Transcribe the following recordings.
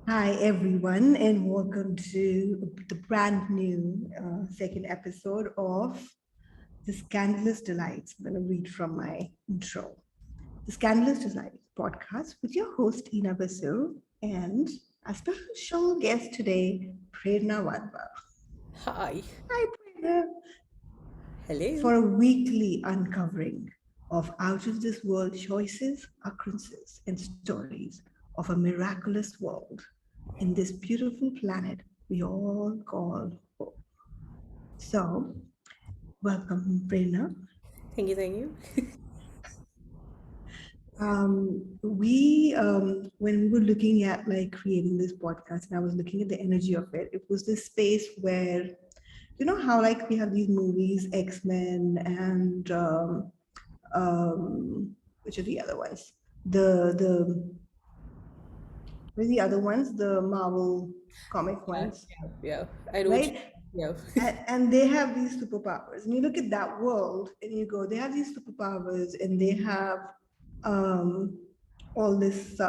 Hi, everyone, and welcome to the brand new second episode of The Scandalous Delights. I'm going to read from my intro. The Scandalous Delights podcast with your host, Ina Basu, and our special guest today, Prerna Wadhwa. Hi. Hi, Prerna. Hello. For a weekly uncovering of out of this world choices, occurrences, and stories of a miraculous world in this beautiful planet we all call home. So, welcome, Prerna. Thank you, thank you. When we were looking at like creating this podcast, and I was looking at the energy of it, it was this space where, you know, how like we have these movies, X Men, and which are the other ones? The what are the other ones? The Marvel comic Yeah, ones, yeah. I know what you right? yeah. And they have these superpowers. And you look at that world and you go, they have these superpowers and they have um, all this.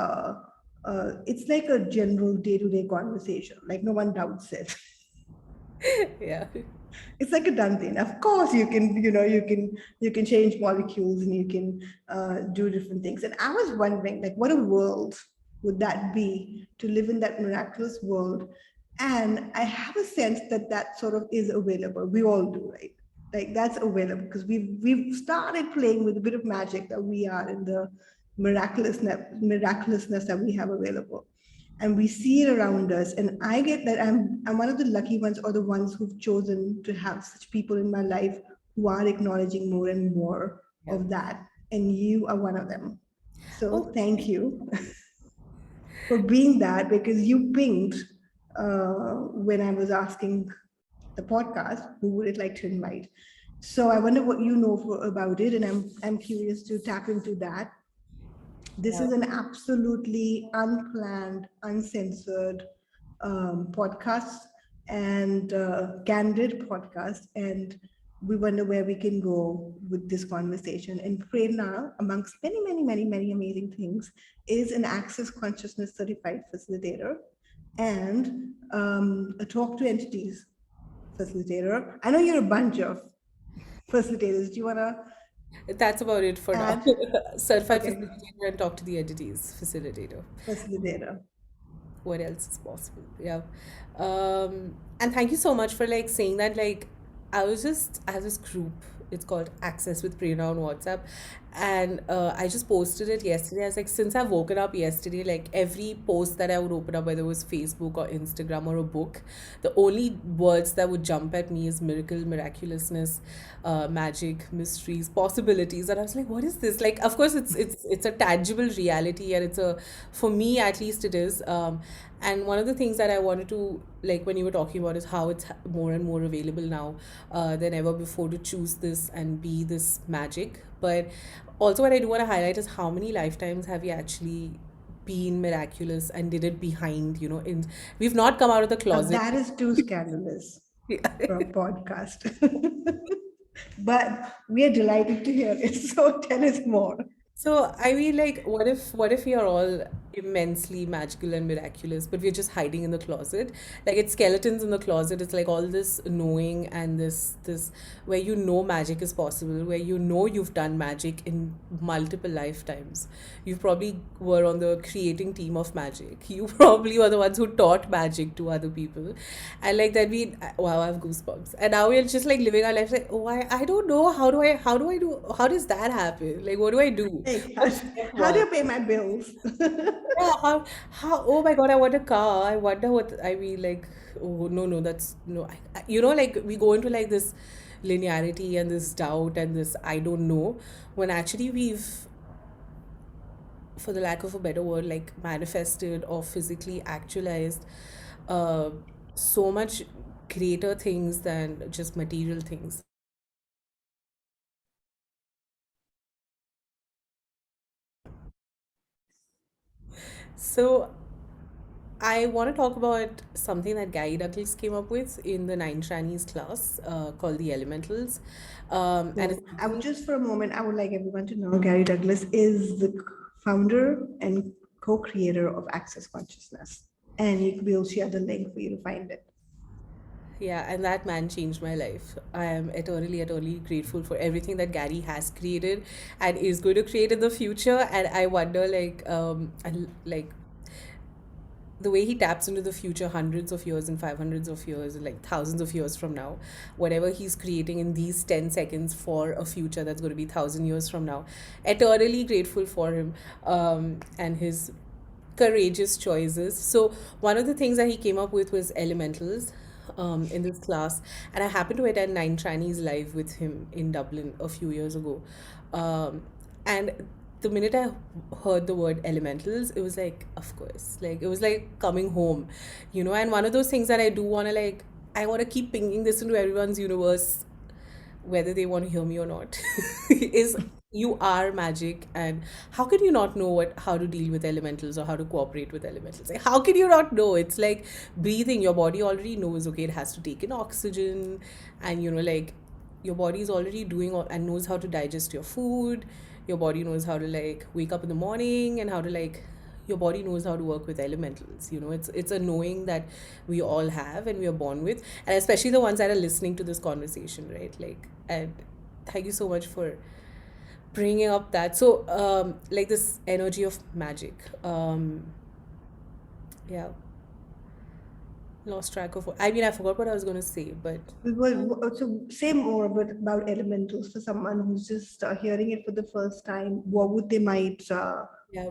It's like a general day-to-day conversation. Like no one doubts it. Yeah. It's like a done thing. Of course, you can change molecules and you can do different things. And I was wondering, like, what a world would that be to live in that miraculous world? And I have a sense that that sort of is available. We all do, right? Like that's available because we've started playing with a bit of magic that we are in the miraculousness that we have available, and we see it around us. And I get that I'm one of the lucky ones, or the ones who've chosen to have such people in my life who are acknowledging more and more Yeah. of that, and you are one of them. So Oh, thank you for being that, because you pinged when I was asking the podcast who would it like to invite. So I wonder what you know about it, and I'm curious to tap into that. This yeah. is an absolutely unplanned, uncensored podcast and candid podcast. And we wonder where we can go with this conversation. And Prerna, amongst many, many, many, many amazing things, is an Access Consciousness certified facilitator and a talk to entities facilitator. I know you're a bunch of facilitators. Do you want to That's about it for now. add? Certified Okay, facilitator and talk to the entities facilitator. facilitator. What else is possible? Yeah. And thank you so much for like saying that. Like, I have this group. It's called Access with Prerna on WhatsApp, and I just posted it yesterday. I was like, since I've woken up yesterday, like every post that I would open up, whether it was Facebook or Instagram or a book, the only words that would jump at me is miracle, miraculousness, magic, mysteries, possibilities. And I was like, what is this? Like, of course, it's a tangible reality, and it's a, for me at least, it is. And one of the things that I wanted to, like, when you were talking about, is how it's more and more available now than ever before to choose this and be this magic. But also, what I do want to highlight is how many lifetimes have you actually been miraculous and did it behind, in we've not come out of the Now closet. that is too scandalous for a podcast. But we are delighted to hear it. So tell us more. So I mean, like, what if we are all immensely magical and miraculous, but we're just hiding in the closet? Like it's skeletons in the closet. It's like all this knowing and this where magic is possible, where you've done magic in multiple lifetimes. You probably were on the creating team of magic. You probably were the ones who taught magic to other people, and like that we wow, I have goosebumps. And now we're just like living our lives like, oh, I don't know, how does that happen? Like what do I do? Like, What step how do one? you pay my bills? Yeah, how oh my God, I want a car. I wonder what I mean, like, oh no, that's no, like we go into like this linearity and this doubt and this I don't know, when actually we've, for the lack of a better word, like manifested or physically actualized uh, so much greater things than just material things. So I want to talk about something that Gary Douglas came up with in the Nine Chinese class called the Elementals. And So it's I would something, just for a moment, I would like everyone to know Gary Douglas is the founder and co-creator of Access Consciousness. and we'll share the link for you to find it. Yeah, and that man changed my life. I am eternally, eternally grateful for everything that Gary has created and is going to create in the future. And I wonder, like the way he taps into the future, hundreds of years and 500s of years, and like thousands of years from now, whatever he's creating in these 10 seconds for a future that's going to be 1,000 years from now. Eternally grateful for him, and his courageous choices. So one of the things that he came up with was elementals, in this class, and I happened to attend Nine Chinese live with him in Dublin a few years ago, and the minute I heard the word elementals, it was like, of course, like it was like coming home, And one of those things that I do want to like, I want to keep pinging this into everyone's universe, whether they want to hear me or not, is you are magic. And how can you not know how to deal with elementals or how to cooperate with elementals? Like, how can you not know? It's like breathing. Your body already knows, okay, it has to take in oxygen, and like your body is already doing and knows how to digest your food. Your body knows how to like wake up in the morning, and how to like your body knows how to work with elementals. It's a knowing that we all have and we are born with, and especially the ones that are listening to this conversation, right? Like, and thank you so much for bringing up that. So like this energy of magic. Yeah, lost track of I mean, I forgot what I was going to say, but So say more about elementals for someone who's just hearing it for the first time. What would they might yeah.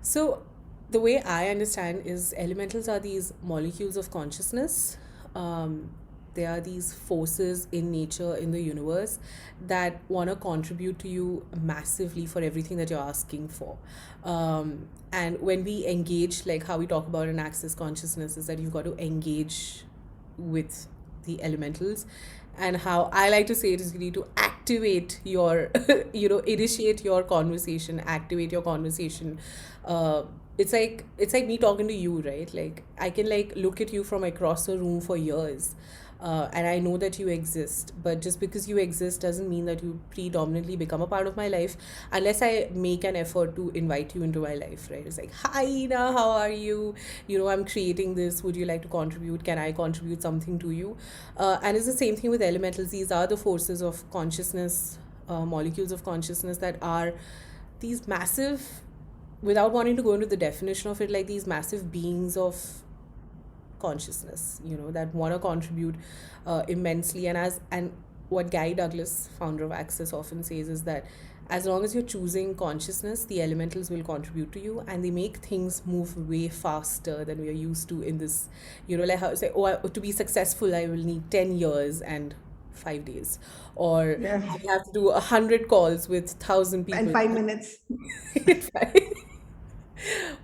So, the way I understand is elementals are these molecules of consciousness. Um, they are these forces in nature, in the universe, that want to contribute to you massively for everything that you're asking for. And when we engage, like how we talk about in Access Consciousness, is that you've got to engage with the elementals, and how I like to say it is you need to activate your initiate your conversation, activate your conversation. It's like me talking to you, right? Like I can like look at you from across the room for years, and I know that you exist, but just because you exist doesn't mean that you predominantly become a part of my life unless I make an effort to invite you into my life, right? It's like, hi Ina, how are you? I'm creating this, would you like to contribute? Can I contribute something to you? And it's the same thing with elementals. These are the forces of consciousness, molecules of consciousness, that are these massive, without wanting to go into the definition of it, like these massive beings of consciousness, that want to contribute immensely. And what Gary Douglas, founder of Access, often says is that as long as you're choosing consciousness, the elementals will contribute to you, and they make things move way faster than we are used to in this, like how say, to be successful, I will need 10 years and 5 days, or yeah, I have to do 100 calls with 1,000 and people. 5 minutes.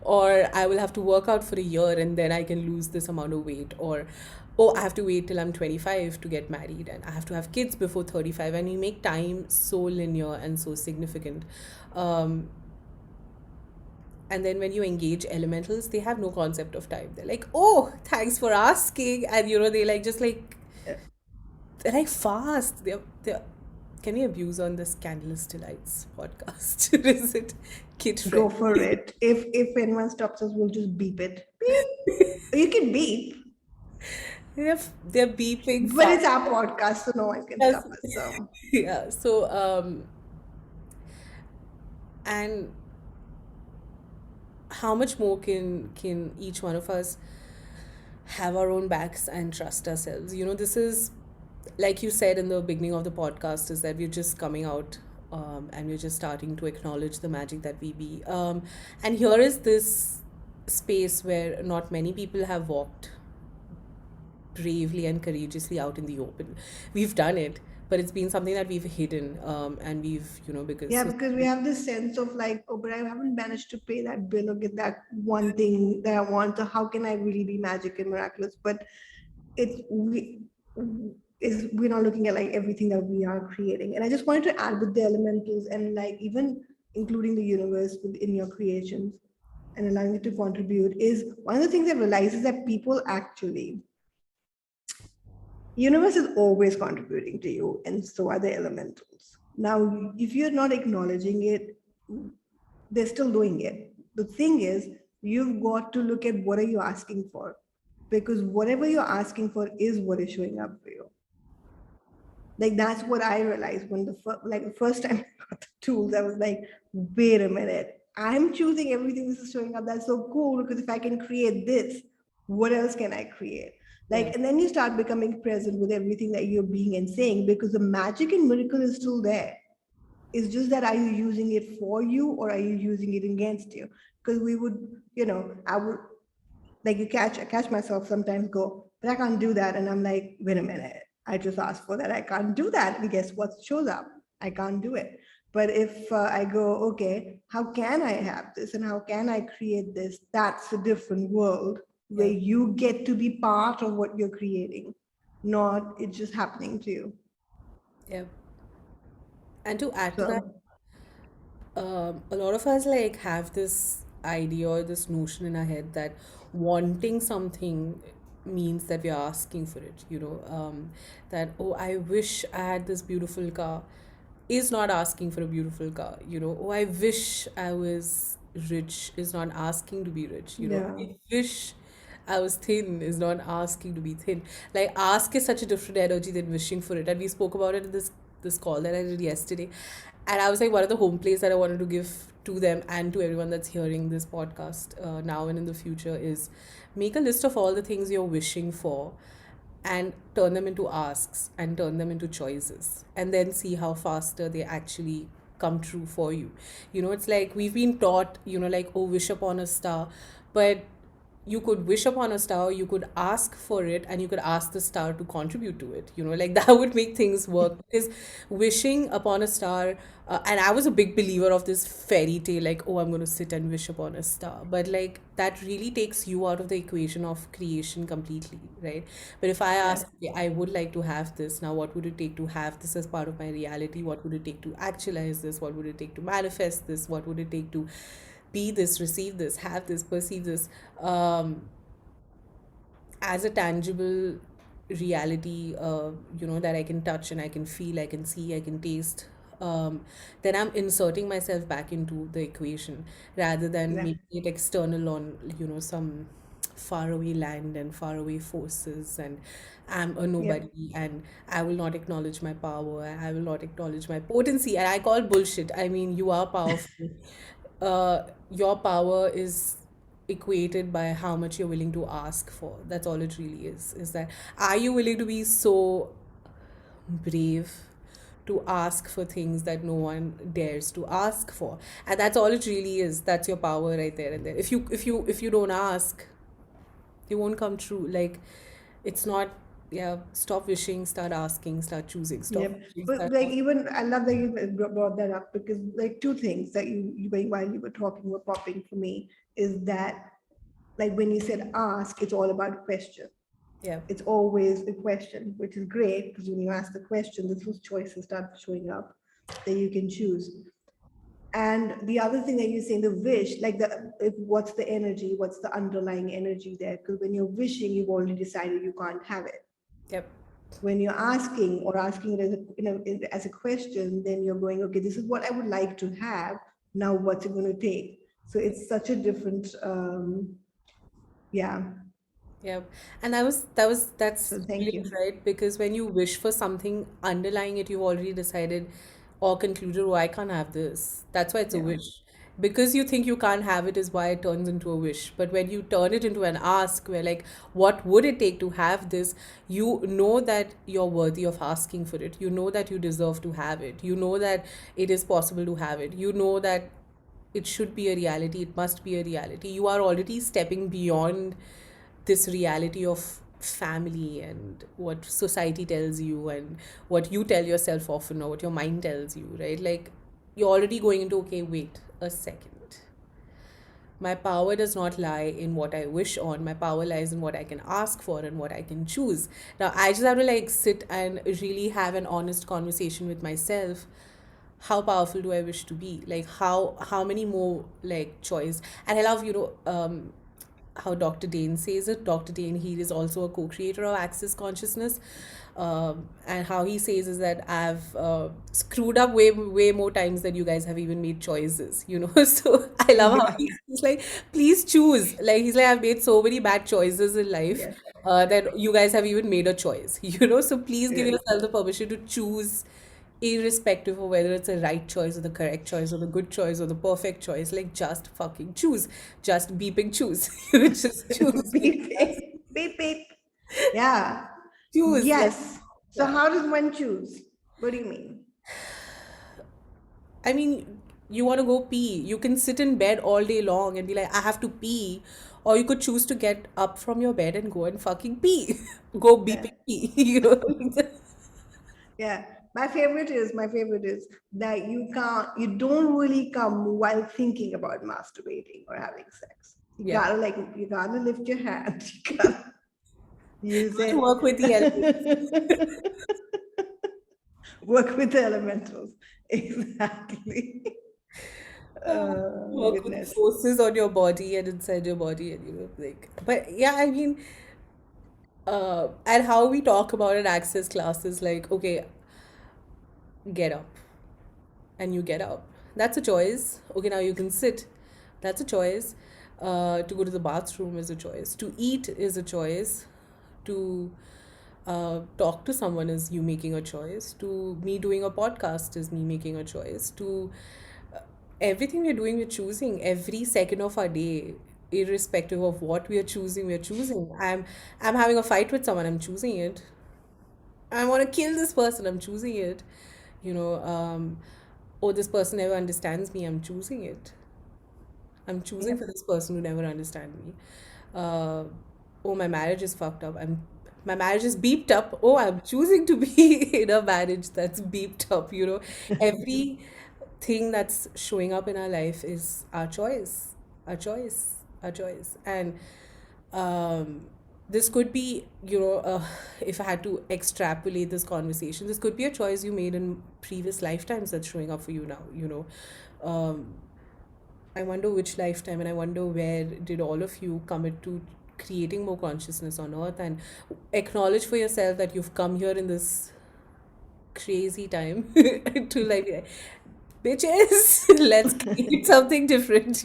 Or I will have to work out for a year and then I can lose this amount of weight. Or, oh, I have to wait till I'm 25 to get married, and I have to have kids before 35. And you make time so linear and so significant. Um, and then when you engage elementals, they have no concept of time. They're like, oh, thanks for asking. And, they like just like, they're like fast. They're can we abuse on this Candleless Delights podcast? Is it kid Go friendly? for it. If anyone stops us, we'll just beep it. Beep. You can beep, They're beeping but fast. it's our podcast, so no one can Yes. stop us. So Yeah. So and how much more can each one of us have our own backs and trust ourselves? This is, like you said in the beginning of the podcast, is that we're just coming out, and we're just starting to acknowledge the magic that we be. And here is this space where not many people have walked bravely and courageously out in the open. We've done it, but it's been something that we've hidden, and we've, because yeah, because we have this sense of like, oh, but I haven't managed to pay that bill or get that one thing that I want. So how can I really be magic and miraculous? But it's we're not looking at like everything that we are creating. And I just wanted to add with the elementals and like even including the universe within your creations and allowing it to contribute is one of the things I realize is that people actually universe is always contributing to you, and so are the elementals. Now, if you're not acknowledging it, they're still doing it. The thing is, you've got to look at what are you asking for, because whatever you're asking for is what is showing up for you. Like that's what I realized when the first time I got the tools. I was like, wait a minute, I'm choosing everything. This is showing up. That's so cool, because if I can create this, what else can I create? Yeah. Like, and then you start becoming present with everything that you're being and saying, because the magic and miracle is still there. It's just that, are you using it for you or are you using it against you? Because we would, I would, like, I catch myself sometimes go, but I can't do that. And I'm like, wait a minute, I just asked for that. I can't do that. And guess what shows up? I can't do it. But if I go, okay, how can I have this and how can I create this? That's a different world where Yeah. you get to be part of what you're creating, not it's just happening to you. Yeah. And to add to that, So, a lot of us like have this idea or this notion in our head that wanting something means that we are asking for it, that, oh, I wish I had this beautiful car is not asking for a beautiful car, oh, I wish I was rich is not asking to be rich, yeah. I wish I was thin is not asking to be thin. Like, ask is such a different energy than wishing for it. And we spoke about it in this call that I did yesterday. And I was like, one of the home plays that I wanted to give to them and to everyone that's hearing this podcast now and in the future is make a list of all the things you're wishing for and turn them into asks and turn them into choices and then see how faster they actually come true for you. It's like we've been taught, like, oh, wish upon a star, but you could wish upon a star, you could ask for it, and you could ask the star to contribute to it, like that would make things work. Because wishing upon a star, and I was a big believer of this fairy tale, like, oh, I'm going to sit and wish upon a star, but like that really takes you out of the equation of creation completely, right? But if I Yeah. ask, okay, I would like to have this, now what would it take to have this as part of my reality? What would it take to actualize this? What would it take to manifest this? What would it take to be this, receive this, have this, perceive this, um, as a tangible reality, that I can touch and I can feel, I can see, I can taste. Then I'm inserting myself back into the equation rather than Yeah. making it external on, some faraway land and faraway forces, and I'm a Yep. nobody and I will not acknowledge my power, I will not acknowledge my potency. And I call bullshit. I mean, you are powerful. Your power is equated by how much you're willing to ask for. That's all it really is that, are you willing to be so brave to ask for things that no one dares to ask for? And that's all it really is. That's your power right there and there. If you don't ask, they won't come true. Like, it's not. Yeah, stop wishing, start asking, start choosing. Stop Yep. wishing, But start like, asking. even I love that you brought that up, because like two things that while you were talking were popping for me, is that, like, when you said ask, it's all about question. Yeah. It's always a question, which is great, because when you ask the question, those choices start showing up that you can choose. And the other thing that you're saying, the wish, like what's the energy, what's the underlying energy there? Because when you're wishing, you've already decided you can't have it. Yep. When you're asking, or asking it as as a question, then you're going, okay, this is what I would like to have. Now, what's it going to take? So it's such a different, yeah. Yeah, and that's So thank brilliant, you. right? Because when you wish for something, underlying it, you've already decided or concluded, oh, I can't have this. That's why it's a Yeah. wish. Because you think you can't have it is why it turns into a wish. But when you turn it into an ask, where like, what would it take to have this? You know that you're worthy of asking for it. You know that you deserve to have it. You know that it is possible to have it. You know that it should be a reality. It must be a reality. You are already stepping beyond this reality of family and what society tells you and what you tell yourself often or what your mind tells you, right? Like, you're already going into, okay, wait a second. My power does not lie in what I wish on. My power lies in what I can ask for and what I can choose. Now, I just have to like sit and really have an honest conversation with myself. How powerful do I wish to be? Like, how many more like choice? And I love, how Dr. Dane says it. Dr. Dane Heed is also a co-creator of Access Consciousness, and how he says is that I've screwed up way more times than you guys have even made choices. So I love how Yeah. he's like, please choose. Like he's like, I've made so many bad choices in life Yes. that you guys have even made a choice. So please give Yes. yourself the permission to choose irrespective of whether it's a right choice or the correct choice or the good choice or the perfect choice. Like just fucking choose. Just beeping choose. Just choose. Beep, Just beep, beep, beep. Yeah. choose. Like, Yes. So yeah. how does one choose? What do you mean? I mean, you want to go pee. You can sit in bed all day long and be like, I have to pee. Or you could choose to get up from your bed and go and fucking pee. Go Yeah. beeping pee. Yeah. My favorite is that you don't really come while thinking about masturbating or having sex. Yeah. You gotta lift your hand. You gotta use To it. work with the elements. Work with the elementals. Exactly. Work with the Goodness. forces on your body and inside your body, and like, but yeah, I mean, and how we talk about an access class is like, okay, get up, and you get up. That's a choice. Okay, now you can sit. That's a choice. To go to the bathroom is a choice. To eat is a choice. To talk to someone is you making a choice. To me doing a podcast is me making a choice. To everything we're doing, we're choosing every second of our day, irrespective of what we are choosing. We're choosing. I'm having a fight with someone. I'm choosing it. I want to kill this person. I'm choosing it. You know, oh, this person never understands me. I'm choosing it. I'm choosing Yep. for this person to never understand me. Uh, oh, my marriage is fucked up. My marriage is beeped up. Oh, I'm choosing to be in a marriage that's beeped up. Every thing that's showing up in our life is our choice, our choice, our choice. And um, this could be, if I had to extrapolate this conversation, this could be a choice you made in previous lifetimes that's showing up for you now. Um, I wonder which lifetime, and I wonder where did all of you commit to creating more consciousness on earth, and acknowledge for yourself that you've come here in this crazy time to like, bitches, let's create something different,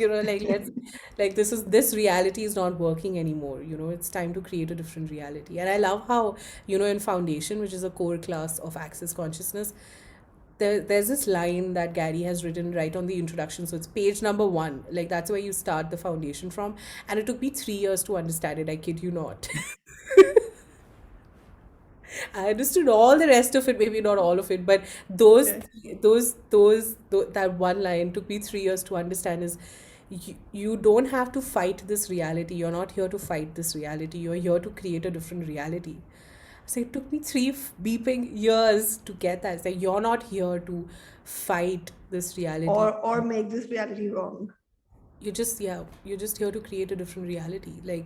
like this reality is not working anymore. It's time to create a different reality. And I love how, in Foundation, which is a core class of Access Consciousness, there's this line that Gary has written right on the introduction. So it's page number 1. Like that's where you start the foundation from. And it took me 3 years to understand it. I kid you not. I understood all the rest of it, maybe not all of it, but Yeah. that one line took me 3 years to understand is you don't have to fight this reality. You're not here to fight this reality. You're here to create a different reality. So it took me beeping years to get that. It's like you're not here to fight this reality. Or make this reality wrong. You're just here to create a different reality. Like,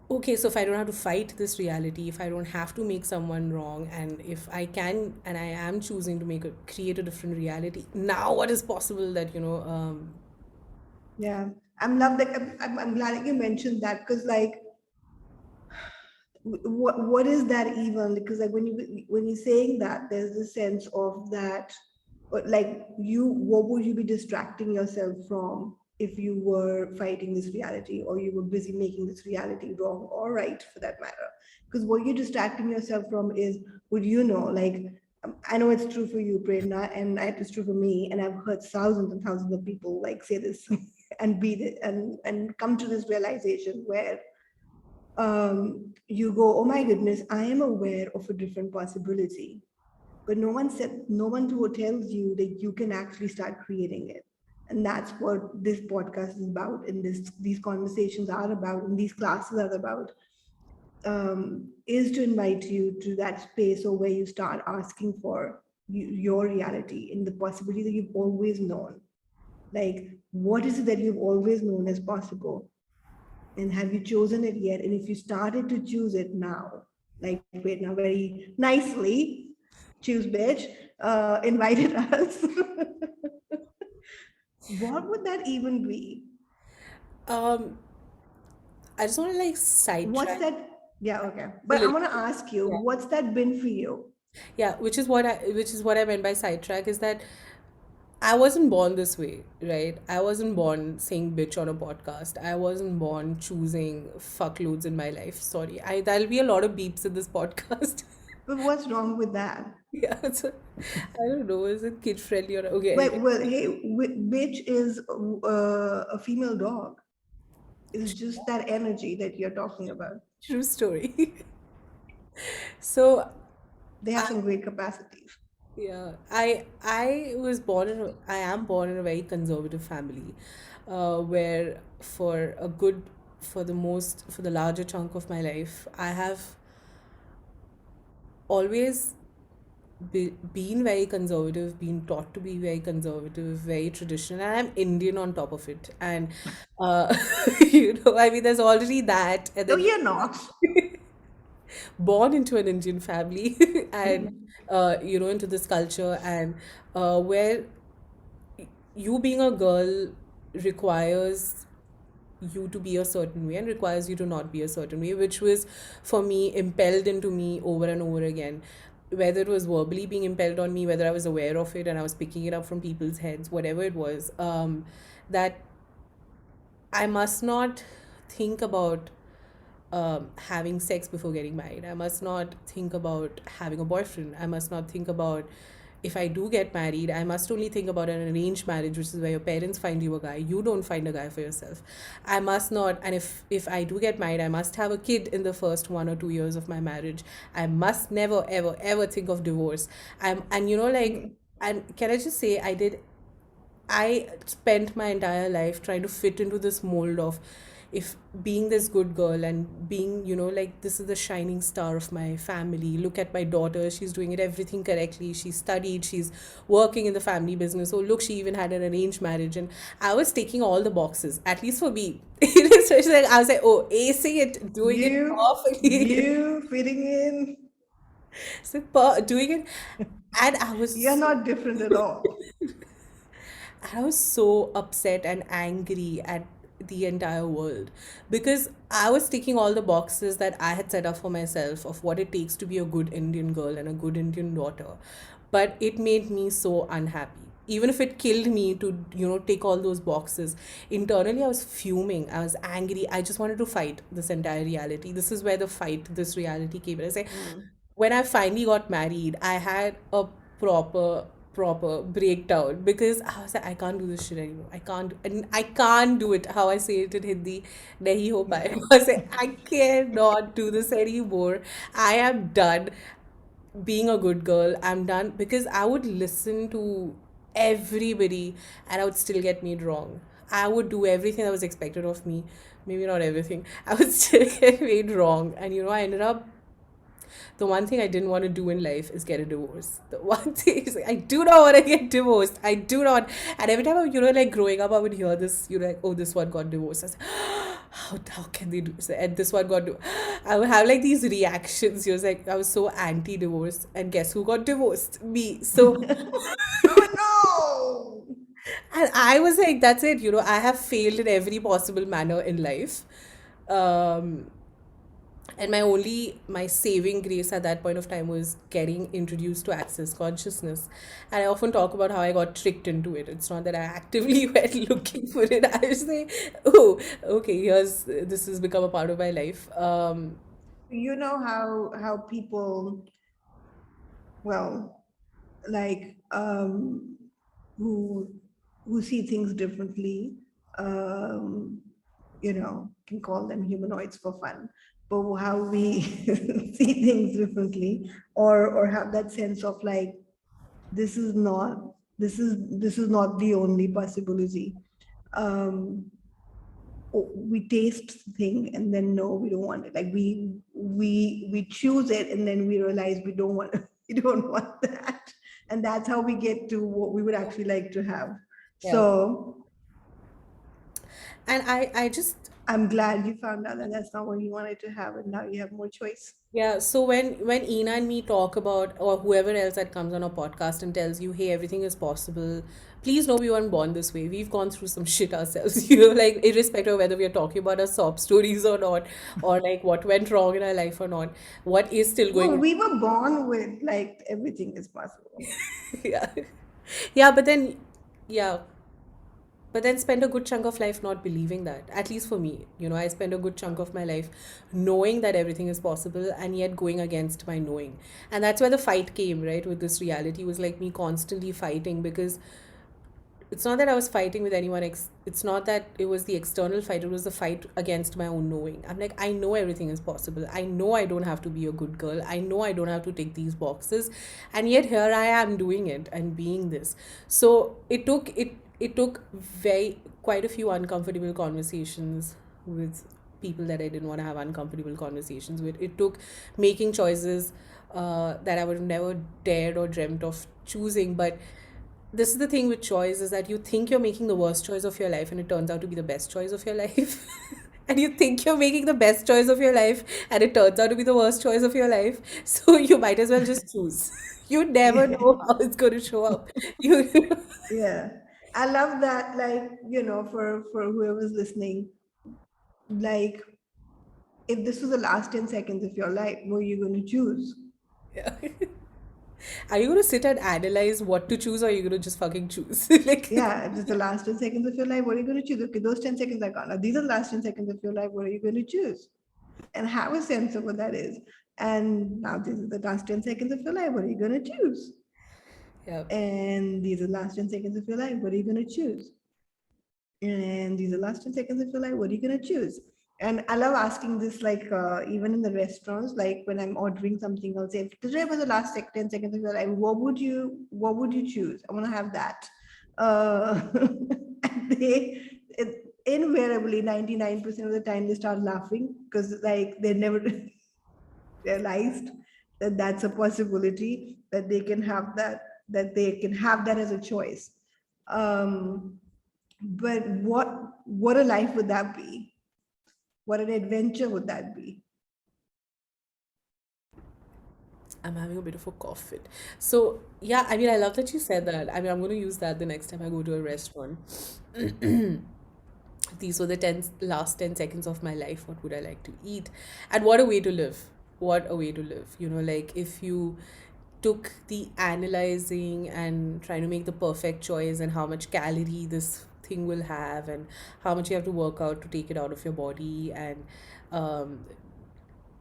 okay, so if I don't have to fight this reality, if I don't have to make someone wrong, and if I can and I am choosing to create a different reality, now what is possible that, Yeah. I'm glad that you mentioned that because like what is that even? Because like when you're saying that, there's a sense of that, like what would you be distracting yourself from if you were fighting this reality or you were busy making this reality wrong or right for that matter? Because what you're distracting yourself from is, would you know, like I know it's true for you, Prerna, and it's true for me, and I've heard thousands and thousands of people like say this and be it and come to this realization where you go, oh my goodness, I am aware of a different possibility. But no one who tells you that you can actually start creating it. And that's what this podcast is about, and these conversations are about, and these classes are about, is to invite you to that space or where you start asking for your reality and the possibility that you've always known. Like, what is it that you've always known as possible? And have you chosen it yet? And if you started to choose it now, like wait now very nicely, choose bitch, invited us, what would that even be? I just want to like What's sidetrack that? Yeah, okay. a But I little want to bit. ask you, Yeah. what's that been for you? Yeah, which is what I meant by sidetrack is that I wasn't born this way, right? I wasn't born saying bitch on a podcast. I wasn't born choosing fuckloads in my life. Sorry. There'll be a lot of beeps in this podcast. But what's wrong with that? Yeah, I don't know, is it kid friendly or okay, Wait, anyway. well, hey, bitch is a female dog. It's just that energy that you're talking about. True story. So They have I, some great capacities. yeah, I am born in a very conservative family, where for the larger chunk of my life, I have always been very conservative, been taught to be very conservative, very traditional, and I'm Indian on top of it. And uh, I mean, there's already that, and No, then you're not. born into an Indian family, and into this culture, and where you being a girl requires you to be a certain way and requires you to not be a certain way, which was for me impelled into me over and over again. Whether it was verbally being impelled on me, whether I was aware of it and I was picking it up from people's heads, whatever it was, that I must not think about having sex before getting married. I must not think about having a boyfriend. I must not think about if I do get married, I must only think about an arranged marriage, which is where your parents find you a guy. You don't find a guy for yourself. I must not, and if I do get married, I must have a kid in the first 1 or 2 years of my marriage. I must never, ever, ever think of divorce. And Mm. and can I just say, I spent my entire life trying to fit into this mold of if being this good girl and being, like this is the shining star of my family. Look at my daughter, she's doing it everything correctly. She studied, she's working in the family business. Oh, look, she even had an arranged marriage. And I was taking all the boxes, at least for me. So it's like, I was like, oh, acing it, doing it You, perfectly. you fitting in. So, doing it. And I You're was not different at all. I was so upset and angry at the entire world because I was ticking all the boxes that I had set up for myself of what it takes to be a good Indian girl and a good Indian daughter. But it made me so unhappy. Even if it killed me to, take all those boxes, internally I was fuming. I was angry. I just wanted to fight this entire reality. This is where the fight, this reality came in. I say, Mm. when I finally got married, I had a proper proper breakdown because I was like, I can't do this shit anymore. I can't do it. How I say it in Hindi, nahi ho paye. Yeah. I say I cannot do this anymore. I am done being a good girl. I'm done because I would listen to everybody and I would still get made wrong. I would do everything that was expected of me. Maybe not everything. I would still get made wrong. And I ended up the one thing I didn't want to do in life is get a divorce. The one thing is like, I do not want to get divorced. I do not. And every time like growing up, I would hear this, like, oh, this one got divorced. I was like, how can they do this? And this one got divorced. I would have like these reactions. It was like, I was so anti-divorce. And guess who got divorced? Me. So, Oh no! and I was like, that's it. I have failed in every possible manner in life. Um, and my saving grace at that point of time was getting introduced to access consciousness. And I often talk about how I got tricked into it. It's not that I actively went looking for it. I was like, oh, okay, here's this has become a part of my life. You know how people, well, like who see things differently, um, can call them humanoids for fun, but how we see things differently, or have that sense of like, this is not this is not the only possibility. um we taste the thing and then no, we don't want it. Like we choose it and then we realize we don't want we don't want that, and that's how we get to what we would actually like to have. yeah. So And I just I'm glad you found out that that's not what you wanted to have, and now you have more choice. Yeah, so when Ina and me talk about, or whoever else that comes on our podcast and tells you, hey, everything is possible, please know we weren't born this way. We've gone through some shit ourselves, like irrespective of whether we are talking about our sob stories or not, or like what went wrong in our life or not, what is still Well, going. we were born with like everything is possible. Yeah. Yeah, but then, yeah, but then spend a good chunk of life not believing that. At least for me, I spend a good chunk of my life knowing that everything is possible and yet going against my knowing. And that's where the fight came, right? With this reality was like me constantly fighting, because it's not that I was fighting with anyone. It's not that it was the external fight. It was the fight against my own knowing. I'm like, I know everything is possible. I know I don't have to be a good girl. I know I don't have to take these boxes, and yet here I am doing it and being this. So it took very quite a few uncomfortable conversations with people that I didn't want to have uncomfortable conversations with. It took making choices that I would have never dared or dreamt of choosing, but this is the thing with choice, is that you think you're making the worst choice of your life and it turns out to be the best choice of your life. And you think you're making the best choice of your life and it turns out to be the worst choice of your life. So you might as well just choose. You never know how it's going to show up. You Yeah. I love that, like, for whoever's listening, like, if this was the last 10 seconds of your life, what are you going to choose? Yeah. Are you going to sit and analyze what to choose, or are you going to just fucking choose? Like, Yeah, just the last 10 seconds of your life, what are you going to choose? Okay, those 10 seconds are gone. Now, these are the last 10 seconds of your life, what are you going to choose? And have a sense of what that is. And now this is the last 10 seconds of your life, what are you going to choose? yeah. And these are the last 10 seconds of your life, what are you going to choose? And these are the last 10 seconds of your life, what are you going to choose? And I love asking this, like, even in the restaurants, like when I'm ordering something, I'll say, if today was the last 10 seconds of your life, what would you choose? I want to have that. And invariably 99% of the time they start laughing, because like they never realized that that's a possibility, that they can have that as a choice. um, but what a life would that be? What an adventure would that be? I'm having a bit of a cough fit. So, yeah, I mean, I love that you said that. I mean, I'm going to use that the next time I go to a restaurant. These were the last 10 seconds of my life. What would I like to eat? And what a way to live. What a way to live. Like if you took the analyzing and trying to make the perfect choice, and how much calorie this thing will have, and how much you have to work out to take it out of your body, and um,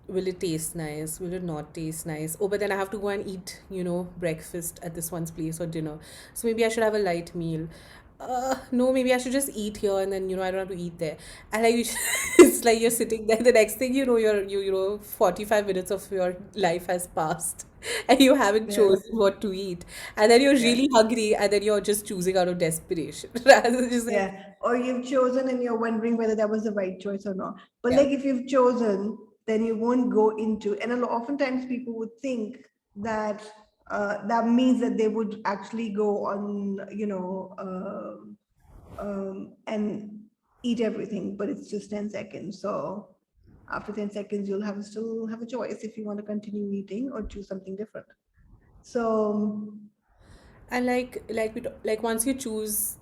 will it taste nice, will it not taste nice, oh but then I have to go and eat breakfast at this one's place, or dinner, so maybe I should have a light meal. No, maybe I should just eat here, and then I don't have to eat there. And like it's like you're sitting there, the next thing you know 45 minutes of your life has passed and you haven't Yeah, chosen what to eat, and then you're yeah, really hungry, and then you're just choosing out of desperation rather than just like, yeah. Or you've chosen and you're wondering whether that was the right choice or not. But yeah. like if you've chosen, then you won't go into. And oftentimes people would think that that means that they would actually go on, and eat everything, but it's just 10 seconds. So after 10 seconds, you'll still have a choice if you want to continue eating or choose something different. So And like once you choose,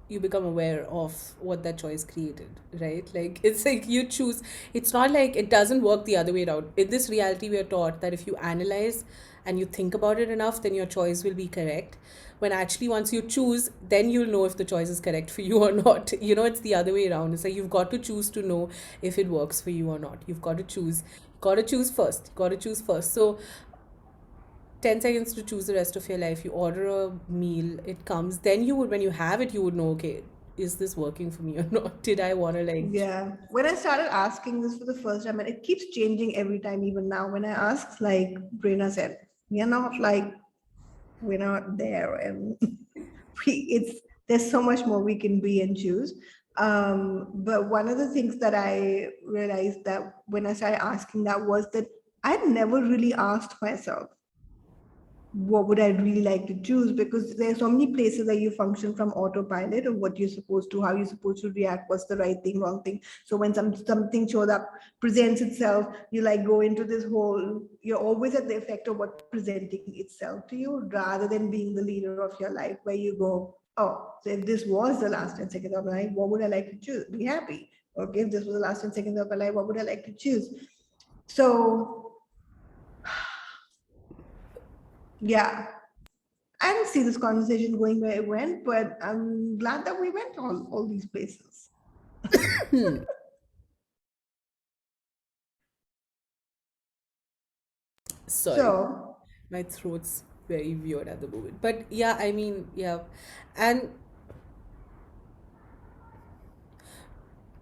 you become aware of what that choice created, right? Like it's like you choose. It's not like it doesn't work the other way around. In this reality, we are taught that if you analyze and you think about it enough, then your choice will be correct. When actually, once you choose, then you'll know if the choice is correct for you or not. It's the other way around. It's like you've got to choose to know if it works for you or not. You've got to choose. Got to choose first. Got to choose first. So 10 seconds to choose the rest of your life. You order a meal, it comes, then when you have it, you would know, okay, is this working for me or not? Did I want to like, yeah, when I started asking this for the first time, and it keeps changing every time, even now when I ask, like Brina said, we are not like, we're not there, and there's so much more we can be and choose. But one of the things that I realized that when I started asking that was that I'd never really asked myself, what would I really like to choose? Because there are so many places that you function from autopilot of what you're supposed to, how you're supposed to react, what's the right thing, wrong thing. So when something shows up, presents itself, you like go into this whole, you're always at the effect of what presenting itself to you, rather than being the leader of your life, where you go, oh, so if this was the last 10 seconds of my life, what would I like to choose? Be happy. Okay, if this was the last 10 seconds of my life, what would I like to choose? So yeah, I didn't see this conversation going where it went, but I'm glad that we went all these places. Sorry, So, my throat's very weird at the moment. But yeah, I mean, yeah. And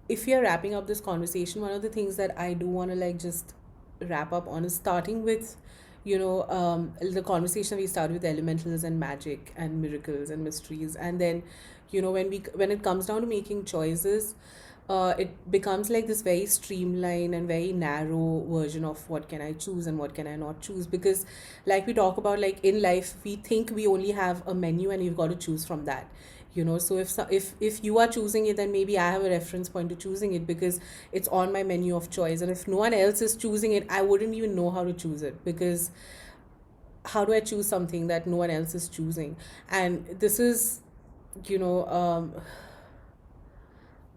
if we are wrapping up this conversation, one of the things that I do want to like just wrap up on is starting with, the conversation we started with elementals and magic and miracles and mysteries, and then, when it comes down to making choices, it becomes like this very streamlined and very narrow version of what can I choose and what can I not choose, because like we talk about, like in life we think we only have a menu and you've got to choose from that. So if you are choosing it, then maybe I have a reference point to choosing it because it's on my menu of choice, and if no one else is choosing it, I wouldn't even know how to choose it, because how do I choose something that no one else is choosing? And this is, you know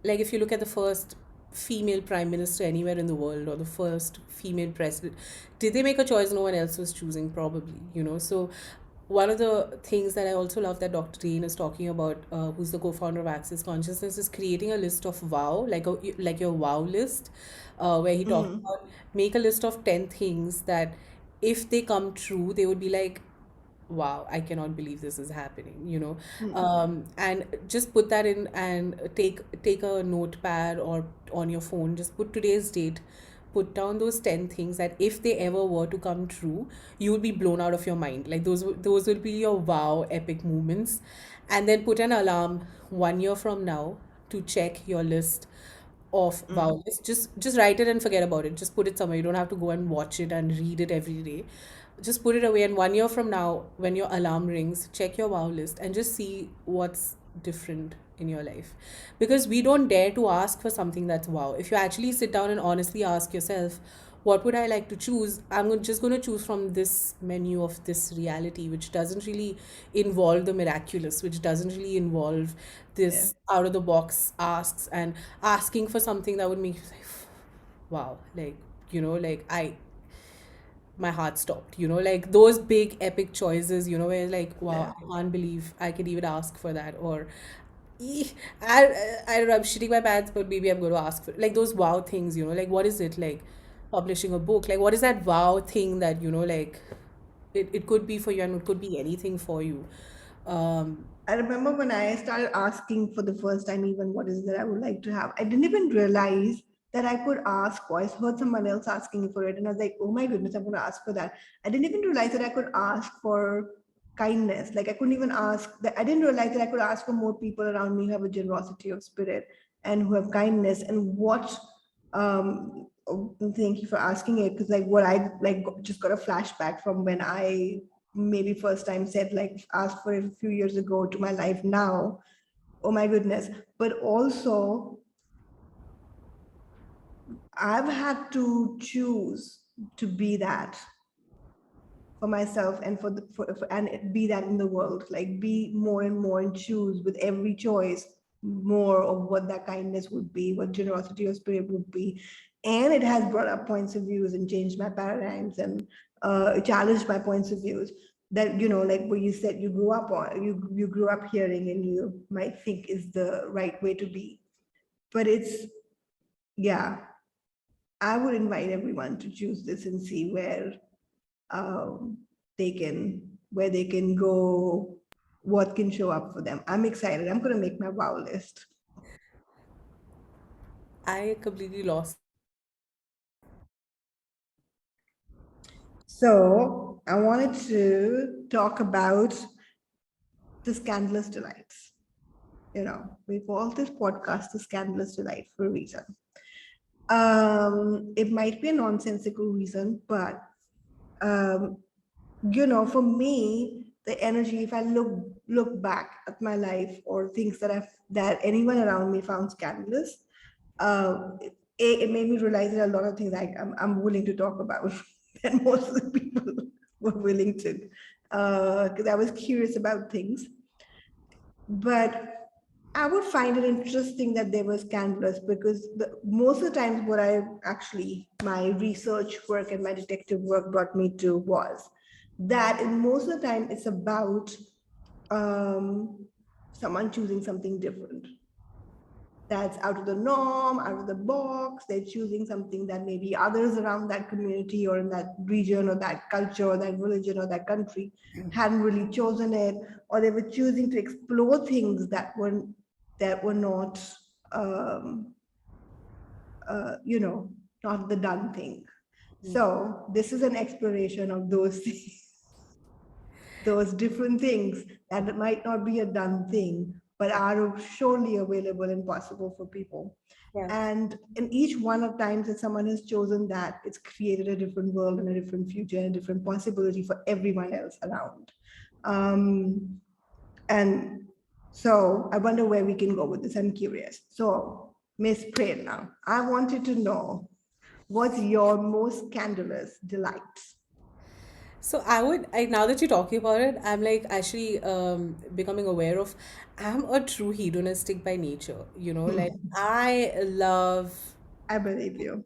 like if you look at the first female prime minister anywhere in the world, or the first female president, did they make a choice no one else was choosing? Probably. So one of the things that I also love that Dr. Dane is talking about, who's the co-founder of Access Consciousness, is creating a list of wow, like your wow list, where he talked mm, about make a list of 10 things that if they come true, they would be like, wow, I cannot believe this is happening. mm, And just put that in and take a notepad or on your phone, just put today's date, put down those 10 things that if they ever were to come true, you will be blown out of your mind. Like those will be your wow epic moments. And then put an alarm 1 year from now to check your list of mm. wow list. Just write it and forget about it. Just put it somewhere. You don't have to go and watch it and read it every day. Just put it away, and 1 year from now, when your alarm rings, check your wow list and just see what's different in your life. Because we don't dare to ask for something that's wow. If you actually sit down and honestly ask yourself, what would I like to choose? Just going to choose from this menu of this reality, which doesn't really involve the miraculous, which doesn't really involve Yeah. this out of the box asks and asking for something that would make you say, wow, like my heart stopped, like those big epic choices, where like, Yeah. wow, I can't believe I could even ask for that, or "Eeh, I don't know, I'm shitting my pants, but maybe I'm going to ask for like those wow things, like what is it, like publishing a book, like what is that wow thing that, like it could be for you, and it could be anything for you. um I remember when I started asking for the first time, even what is it that I would like to have, I didn't even realize that I could ask for. I heard someone else asking for it, and I was like, oh my goodness, I'm going to ask for that. I didn't even realize that I could ask for kindness. Like I couldn't even ask that. I didn't realize that I could ask for more people around me who have a generosity of spirit and who have kindness. And what, thank you for asking it, because like what I like just got a flashback from when I maybe first time said like asked for it a few years ago to my life now. Oh my goodness. But also I've had to choose to be that for myself and and be that in the world, like be more and more and choose with every choice more of what that kindness would be, what generosity or spirit would be. And it has brought up points of views and changed my paradigms and challenged my points of views that, like what you said, you grew up hearing and you might think is the right way to be. But it's, yeah, I would invite everyone to choose this and see um, where they can go, what can show up for them. I'm excited. I'm going to make my wow list. I completely lost. So I wanted to talk about the scandalous delights. We call this podcast the scandalous delight for a reason. It might be a nonsensical reason, but um, for me, the energy, if I look back at my life or things that anyone around me found scandalous, it made me realize that a lot of things I'm willing to talk about than most of the people were willing to, because I was curious about things. But I would find it interesting that they were scandalous because most of the times what my research work and my detective work brought me to was that in most of the time it's about someone choosing something different that's out of the norm, out of the box. They're choosing something that maybe others around that community or in that region or that culture or that religion or that country hadn't really chosen it, or they were choosing to explore things that were not, um, you know, not the done thing. So this is an exploration of those those different things that might not be a done thing, but are surely available and possible for people. Yeah. And in each one of times that someone has chosen that, it's created a different world and a different future and a different possibility for everyone else around. Um, and so I wonder where we can go with this. I'm curious. So, Miss Prerna, I wanted to know what's your most scandalous delight? So now that you're talking about it, I'm like actually becoming aware of I'm a true hedonistic by nature, like I believe you.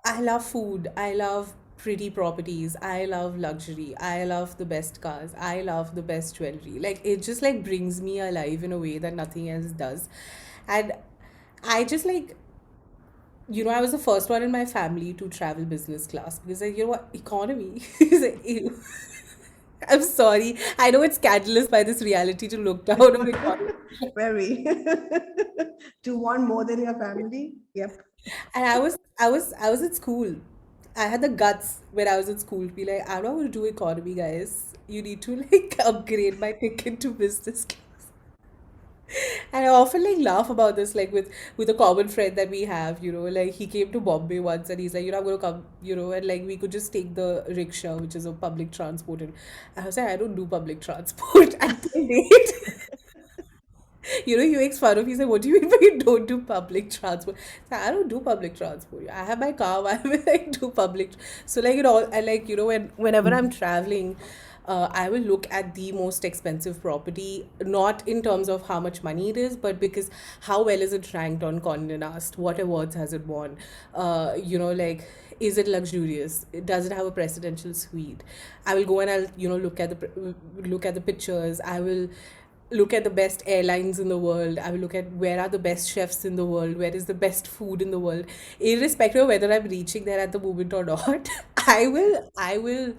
I love food, I love pretty properties, I love luxury, I love the best cars, I love the best jewelry. Like it just like brings me alive in a way that nothing else does. And I just like I was the first one in my family to travel business class because, like, what, economy? He's like, ew. I'm sorry. I know it's scandalous by this reality to look down on economy. Very. To want more than your family? Yep. And I was at school. I had the guts when I was at school to be like, I'm not going to do economy, guys. You need to like upgrade my ticket to business class. And I often like laugh about this, like with a common friend that we have, like he came to Bombay once and he's like, I'm gonna come, and like we could just take the rickshaw, which is a public transport. And I was like, I don't do public transport until date. He makes fun of me. He's like, what do you mean by you don't do public transport? So I don't do public transport. I have my car. Why would I do public? So like I like whenever I'm traveling, I will look at the most expensive property, not in terms of how much money it is, but because how well is it ranked on Condé Nast? What awards has it won? Like is it luxurious? Does it have a presidential suite? I will go and I'll look at the pictures. I will look at the best airlines in the world. I will look at where are the best chefs in the world, where is the best food in the world. Irrespective of whether I'm reaching there at the moment or not, I will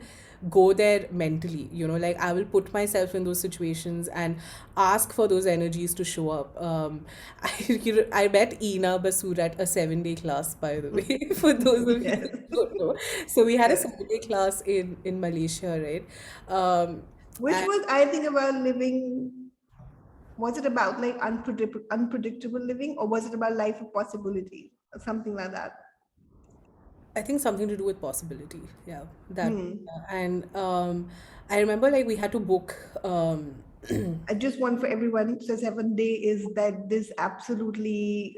go there mentally, like I will put myself in those situations and ask for those energies to show up. I met Ina Basur at a 7-day class, by the way, for those of you Yes. who don't know. So we had a Yes. 7-day class in Malaysia, right? um, Which and was, I think, about living. Was it about like unpredictable living, or was it about life of possibilities, or something like that? I think something to do with possibility. Yeah, that. Hmm. And I remember like we had to book. I just want for everyone, so 7 day is that this absolutely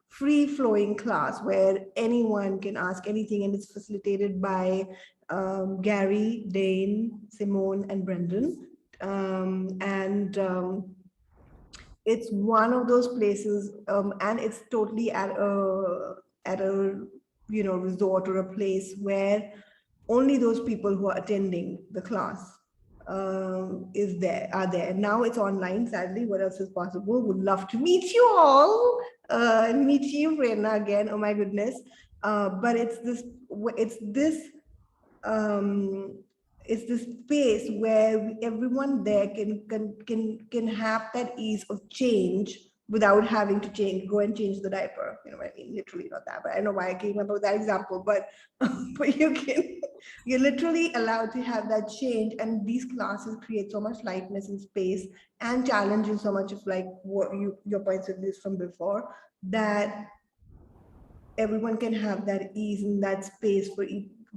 free flowing class where anyone can ask anything, and it's facilitated by Gary, Dane, Simone, and Brendan. And it's one of those places, and it's totally at a resort or a place where only those people who are attending the class are there. Now it's online, sadly. What else is possible? Would love to meet you all and meet you, Rena, again. Oh my goodness. But it's this um, it's this space where everyone there can have that ease of change without having to go and change the diaper. You know what I mean? Literally not that, but I don't know why I came up with that example. But but you're literally allowed to have that change, and these classes create so much lightness in space and challenge you so much of like what your points of views from before, that everyone can have that ease and that space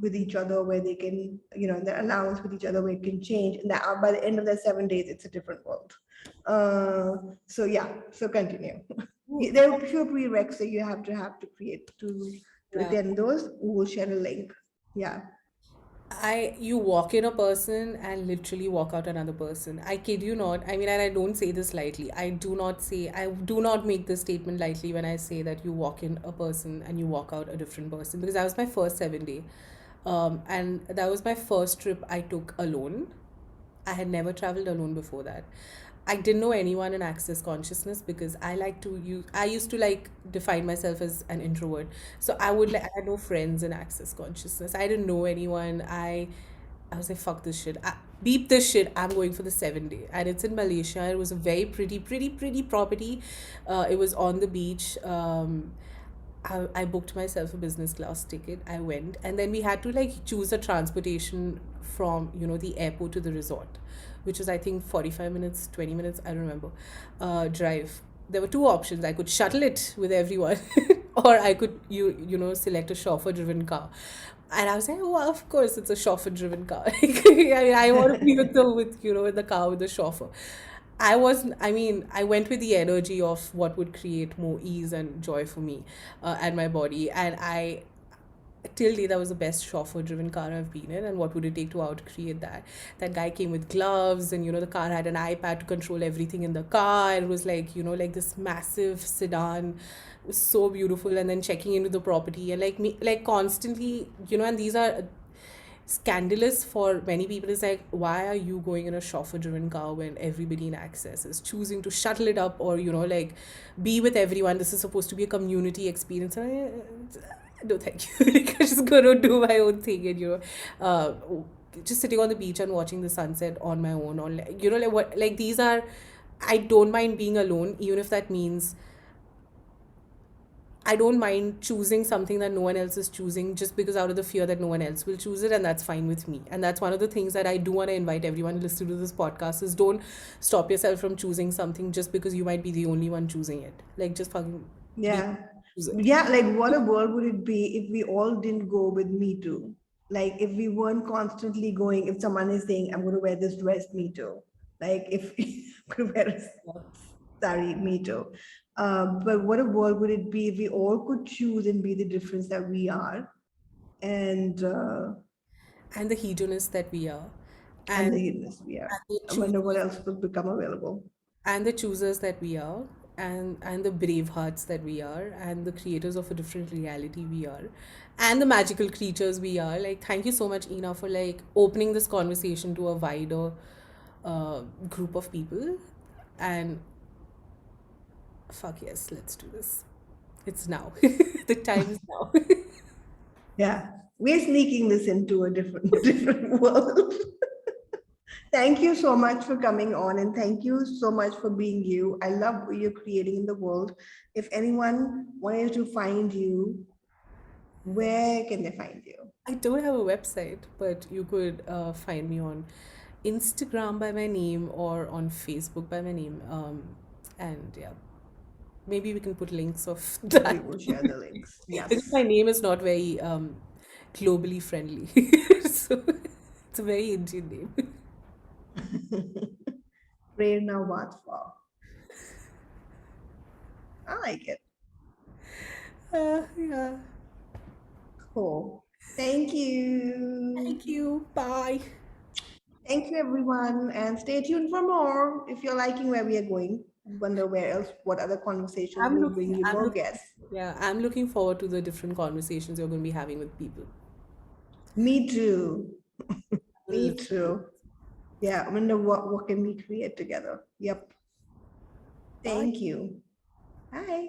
with each other where they can, their allowance with each other where it can change. And that by the end of their 7 days, it's a different world. So yeah, so continue. There are a few prereqs that you have to create to Yeah. attend those. We'll share a link. Yeah. You walk in a person and literally walk out another person. I kid you not. I mean, and I don't say this lightly. I do not make this statement lightly when I say that you walk in a person and you walk out a different person, because that was my first 7 day. And that was my first trip I took alone. I had never traveled alone before that. I didn't know anyone in Access Consciousness because I used to like define myself as an introvert. So I had no friends in Access Consciousness. I didn't know anyone. I was like, fuck this shit. Beep this shit. I'm going for the 7 day. And it's in Malaysia. It was a very pretty property. It was on the beach. I booked myself a business class ticket. I went, and then we had to like choose a transportation from the airport to the resort, which was I think 45 minutes, 20 minutes, I don't remember, drive. There were two options. I could shuttle it with everyone, or I could select a chauffeur driven car. And I was like, oh, of course, it's a chauffeur driven car. I want to be with the car with the chauffeur. I went with the energy of what would create more ease and joy for me and my body. And till date, that was the best chauffeur driven car I've been in. And what would it take to out create that? That guy came with gloves, and the car had an iPad to control everything in the car. It was like, like this massive sedan. It was so beautiful. And then checking into the property and like me, like constantly, and these are scandalous for many people. Is like, why are you going in a chauffeur driven car when everybody in Access is choosing to shuttle it up, or like be with everyone? This is supposed to be a community experience. And no, thank you. Like, I'm just gonna do my own thing, and uh just sitting on the beach and watching the sunset on my own, on like, like what, like these are, I don't mind being alone, even if that means I don't mind choosing something that no one else is choosing, just because out of the fear that no one else will choose it, and that's fine with me. And that's one of the things that I do want to invite everyone listening to this podcast is, don't stop yourself from choosing something just because you might be the only one choosing it. Like, just fucking Yeah. choose it. Yeah, like what a world would it be if we all didn't go with Me Too? Like if we weren't constantly going, if someone is saying, I'm going to wear this dress, Me Too. Like if I'm going to wear a sari, Me Too. But what a world would it be if we all could choose and be the difference that we are, and And the hedonists that we are, and and the illness we are. the I wonder what choosers else would become available. and the choosers that we are, and the brave hearts that we are, and the creators of a different reality we are, and the magical creatures we are. Like, thank you so much, Ina, for like opening this conversation to a wider group of people. And fuck yes, let's do this. It's now. The time is now. Yeah, we're sneaking this into a different world. Thank you so much for coming on, and thank you so much for being you. I love what you're creating in the world. If anyone wanted to find you, where can they find you? I don't have a website, but you could find me on Instagram by my name, or on Facebook by my name. And yeah, maybe we can put links of We that. will share the links. Because Yes. my name is not very globally friendly. So it's a very Indian name. Prerna Vatva. I like it. Yeah. Cool. Thank you. Thank you. Bye. Thank you, everyone. And stay tuned for more. If you're liking where we are going, wonder where else, what other conversations will bring you more guests. Yeah, I'm looking forward to the different conversations you're going to be having with people. Me too. Me too. Yeah, I wonder what can we create together. Yep. Thank you. Bye.